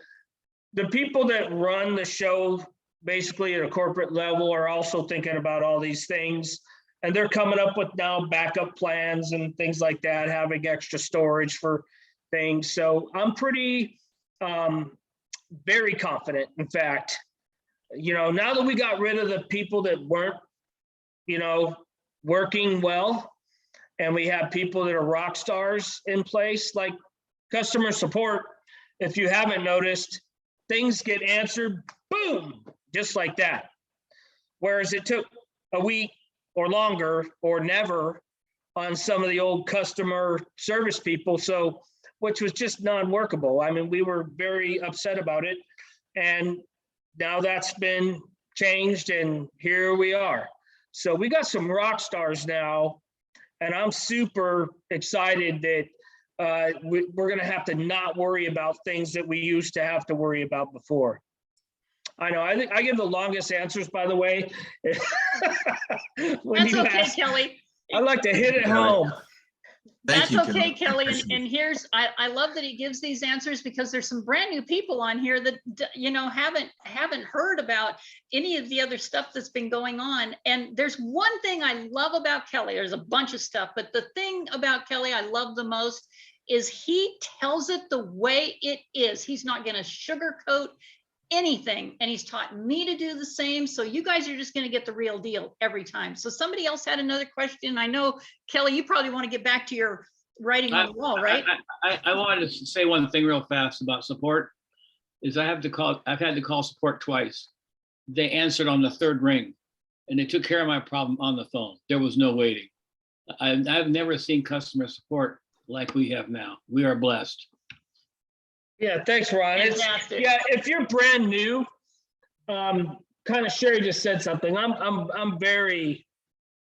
the people that run the show basically at a corporate level are also thinking about all these things, and they're coming up with now backup plans and things like that, having extra storage for things. So I'm pretty very confident. In fact, now that we got rid of the people that weren't working well, and we have people that are rock stars in place, like customer support, if you haven't noticed, things get answered, boom, just like that. Whereas it took a week or longer or never on some of the old customer service people, so which was just non-workable. I mean, we were very upset about it, and now that's been changed, and here we are. So we got some rock stars now, and I'm super excited that we're going to have to not worry about things that we used to have to worry about before. I know, I think I give the longest answers, by the way. When That's you okay, ask, Kelly. I like to hit it Yeah. home. Thank That's you, okay, Kelly. Appreciate it. And here's, I love that he gives these answers because there's some brand new people on here that, you know, haven't heard about any of the other stuff that's been going on. And there's one thing I love about Kelly. There's a bunch of stuff, but the thing about Kelly I love the most is he tells it the way it is. He's not going to sugarcoat anything, and he's taught me to do the same. So you guys are just going to get the real deal every time. So somebody else had another question. I know, Kelly, you probably want to get back to your writing on the wall, right? I wanted to say one thing real fast about support is I've had to call support twice. They answered on the third ring and they took care of my problem on the phone. There was no waiting. I've never seen customer support like we have now. We are blessed. Yeah, thanks, Ron. Fantastic. Yeah, if you're brand new, kind of Sherry just said something. I'm very,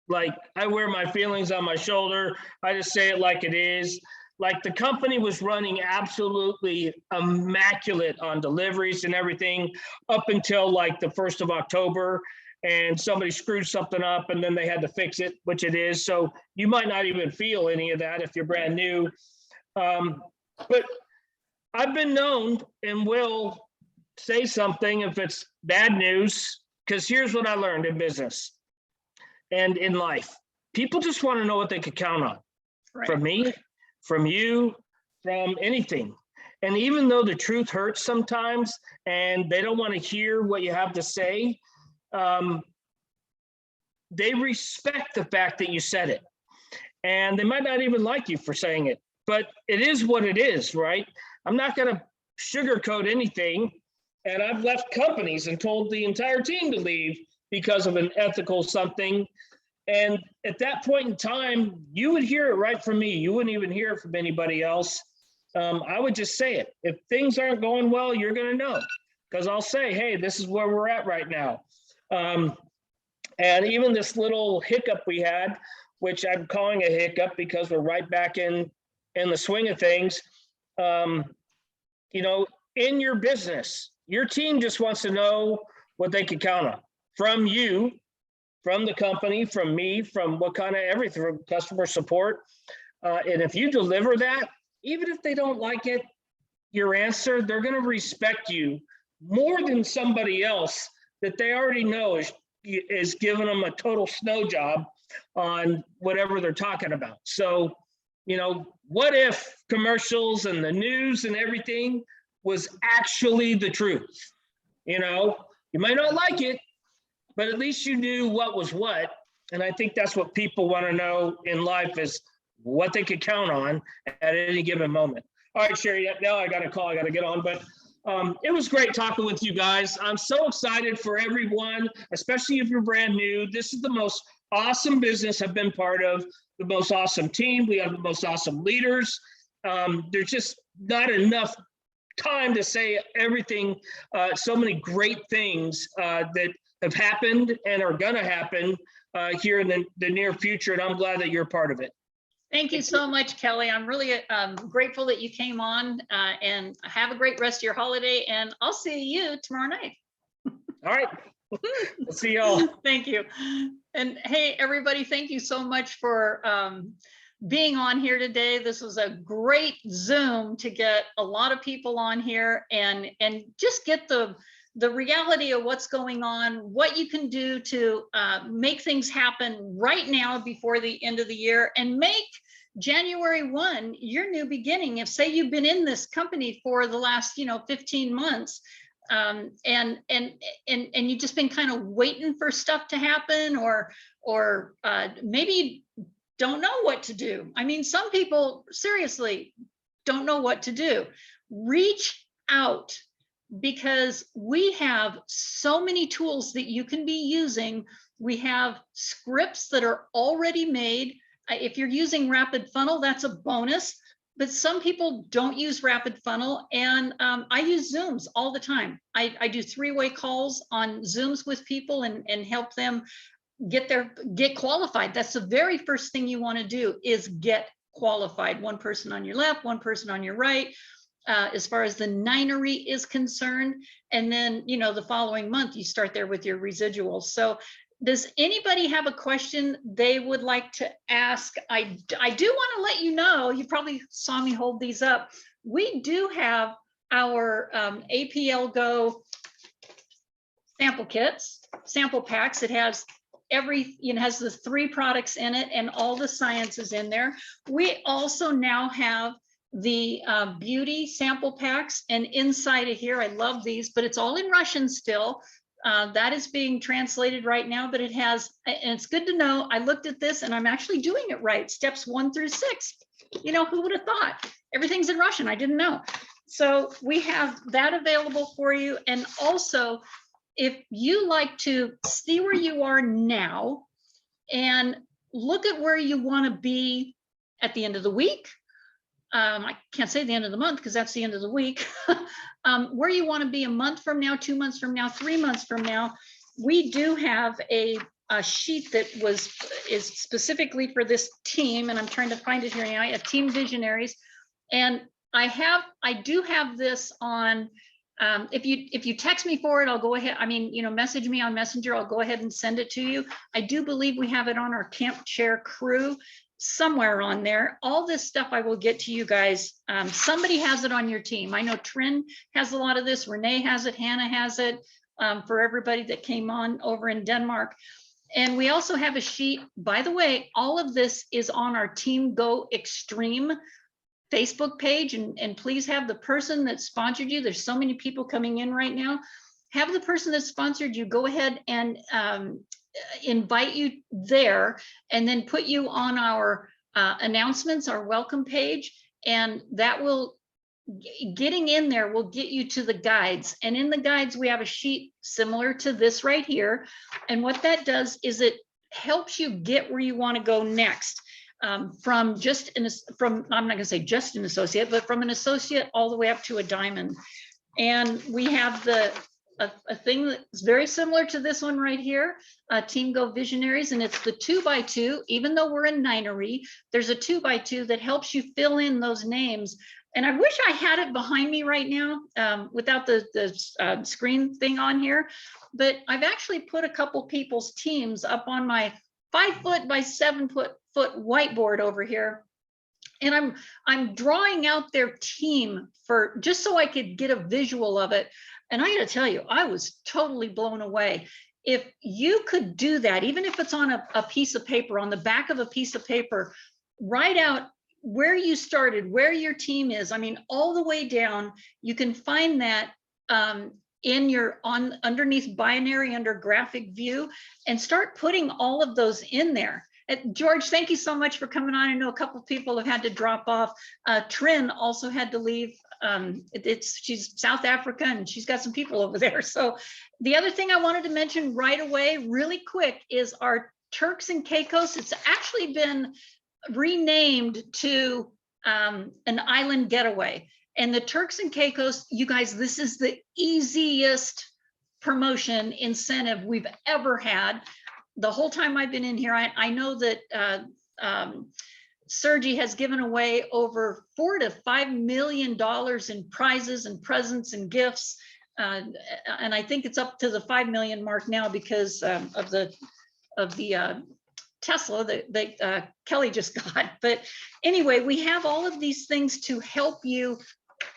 like, I wear my feelings on my shoulder. I just say it like it is. Like, the company was running absolutely immaculate on deliveries and everything up until like the 1st of October, and somebody screwed something up and then they had to fix it, which it is. So you might not even feel any of that if you're brand new. But I've been known and will say something if it's bad news, because here's what I learned in business and in life. People just want to know what they could count on. Right. From me, from you, from anything. And even though the truth hurts sometimes and they don't want to hear what you have to say, they respect the fact that you said it. And they might not even like you for saying it, but it is what it is, right? I'm not going to sugarcoat anything. And I've left companies and told the entire team to leave because of an ethical something. And at that point in time, you would hear it right from me. You wouldn't even hear it from anybody else. I would just say it. If things aren't going well, you're going to know, because I'll say, hey, this is where we're at right now. And even this little hiccup we had, which I'm calling a hiccup because we're right back in the swing of things. You know, in your business, your team just wants to know what they can count on from you, from the company, from me, from what kind of everything, from customer support. And if you deliver that, even if they don't like it, your answer, they're going to respect you more than somebody else that they already know is giving them a total snow job on whatever they're talking about. So, you know, what if commercials and the news and everything was actually the truth? You know, you might not like it, but at least you knew what was what. And I think that's what people want to know in life, is what they could count on at any given moment. All right, Sherry, now I got a call, I got to get on, but it was great talking with you guys. I'm so excited for everyone, especially if you're brand new. This is the most awesome business I've been part of, the most awesome team. We have the most awesome leaders. There's just not enough time to say everything, so many great things that have happened and are going to happen here in the near future. And I'm glad that you're part of it. Thank you so much, Kelly. I'm really grateful that you came on, and have a great rest of your holiday, and I'll see you tomorrow night. All right. We'll see y'all. Thank you. And hey, everybody, thank you so much for being on here today. This was a great Zoom to get a lot of people on here and just get the reality of what's going on, what you can do to make things happen right now before the end of the year, and make January 1 your new beginning. If, say, you've been in this company for the last 15 months, and you've just been kind of waiting for stuff to happen, or maybe you don't know what to do. I mean, some people seriously don't know what to do. Reach out, because we have so many tools that you can be using. We have scripts that are already made. If you're using Rapid Funnel, that's a bonus, but some people don't use Rapid Funnel, and I use Zooms all the time. I do 3-way calls on Zooms with people and help them get qualified. That's the very first thing you want to do is get qualified. One person on your left, one person on your right, as far as the ninery is concerned. And then, you know, the following month, you start there with your residuals. So does anybody have a question they would like to ask? I do want to let you know, you probably saw me hold these up. We do have our APLGO sample kits, sample packs. It has has the 3 products in it and all the science is in there. We also now have the beauty sample packs, and inside of here, I love these, but it's all in Russian still. That is being translated right now, but it has, and it's good to know, I looked at this and I'm actually doing it right. Steps 1 through 6. You know, who would have thought? Everything's in Russian, I didn't know. So we have that available for you. And also, if you like to see where you are now and look at where you want to be at the end of the week, I can't say the end of the month because that's the end of the week, where you want to be a month from now, 2 months from now, 3 months from now, we do have a sheet that is specifically for this team, and I'm trying to find it here now, a Team Visionaries. And I do have this on, if you text me for it, I'll go ahead, I mean, you know, message me on Messenger, I'll go ahead and send it to you. I do believe we have it on our Camp Chair crew somewhere on there. All this stuff I will get to you guys. Somebody has it on your team. I know Trin has a lot of this, Renee has it, Hannah has it, for everybody that came on over in Denmark. And we also have a sheet, by the way, all of this is on our Team Go Extreme Facebook page, and please have the person that sponsored you. There's so many people coming in right now. Have the person that sponsored you go ahead and invite you there, and then put you on our announcements, our welcome page, and that will, getting in there will get you to the guides. And in the guides, we have a sheet similar to this right here. And what that does is it helps you get where you want to go next. From I'm not going to say just an associate, but from an associate all the way up to a diamond. And we have a thing that's very similar to this one right here, Team Go Visionaries, and it's the 2x2. Even though we're in ninery, there's a 2x2 that helps you fill in those names. And I wish I had it behind me right now without the screen thing on here, but I've actually put a couple people's teams up on my 5 foot by 7 foot whiteboard over here. And I'm drawing out their team for just so I could get a visual of it. And I gotta tell you, I was totally blown away. If you could do that, even if it's on a piece of paper, on the back of a piece of paper, write out where you started, where your team is. I mean, all the way down, you can find that in your underneath binary under graphic view, and start putting all of those in there. George, thank you so much for coming on. I know a couple of people have had to drop off. Trin also had to leave. She's South Africa and she's got some people over there. So the other thing I wanted to mention right away, really quick, is our Turks and Caicos. It's actually been renamed to an island getaway. And the Turks and Caicos, you guys, this is the easiest promotion incentive we've ever had. The whole time I've been in here, I know that Sergi has given away over $4 to $5 million in prizes and presents and gifts. And I think it's up to the 5 million mark now because of the Tesla that Kelly just got. But anyway, we have all of these things to help you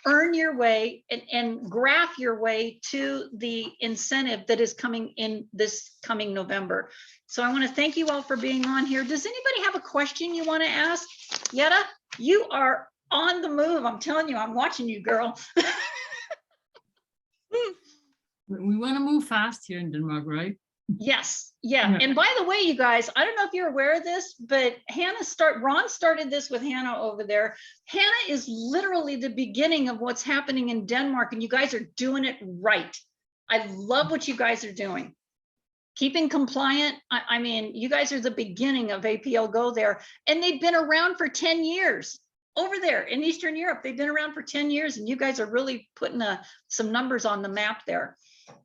earn your way and graph your way to the incentive that is coming in this coming November. So I want to thank you all for being on here. Does anybody have a question you want to ask? Yetta, you are on the move. I'm telling you, I'm watching you, girl. We want to move fast here in Denmark, right? Yes, yeah. Yeah. And by the way, you guys, I don't know if you're aware of this, but Ron started this with Hannah over there. Hannah is literally the beginning of what's happening in Denmark, and you guys are doing it right. I love what you guys are doing. Keeping compliant. I mean, you guys are the beginning of APLGO there, and they've been around for 10 years over there in Eastern Europe. They've been around for 10 years, and you guys are really putting some numbers on the map there.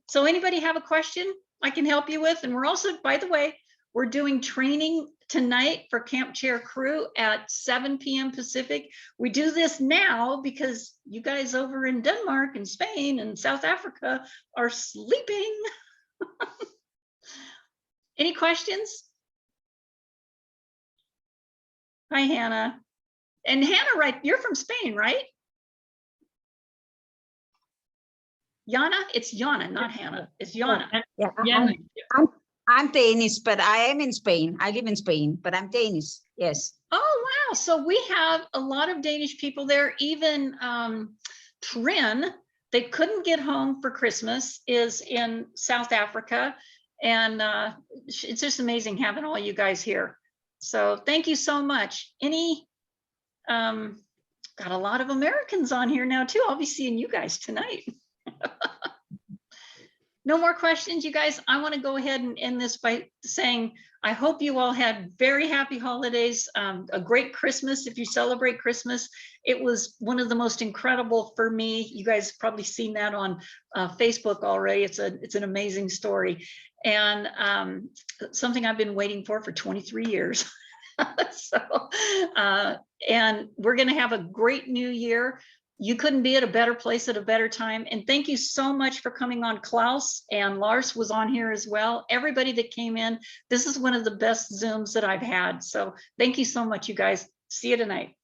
So anybody have a question I can help you with? And we're also, by the way, We're doing training tonight for Camp Chair crew at 7 p.m. Pacific. We do this now because you guys over in Denmark and Spain and South Africa are sleeping. Any questions? Hi, Hannah. And Hannah, right, you're from Spain, right? Jana? It's Jana, not Hannah. It's Jana. Yeah, Yeah, I'm Danish, but I am in Spain. I live in Spain, but I'm Danish. Yes. Oh, wow. So we have a lot of Danish people there. Even Trin, they couldn't get home for Christmas, is in South Africa. And it's just amazing having all you guys here. So thank you so much. Got a lot of Americans on here now too. I'll be seeing you guys tonight. No more questions, you guys. I want to go ahead and end this by saying, I hope you all had very happy holidays, a great Christmas if you celebrate Christmas. It was one of the most incredible for me. You guys have probably seen that on Facebook already. It's an amazing story, and something I've been waiting for 23 years. So, and we're going to have a great new year. You couldn't be at a better place at a better time. And thank you so much for coming on. Klaus and Lars was on here as well. Everybody that came in, this is one of the best Zooms that I've had. So thank you so much, you guys. See you tonight.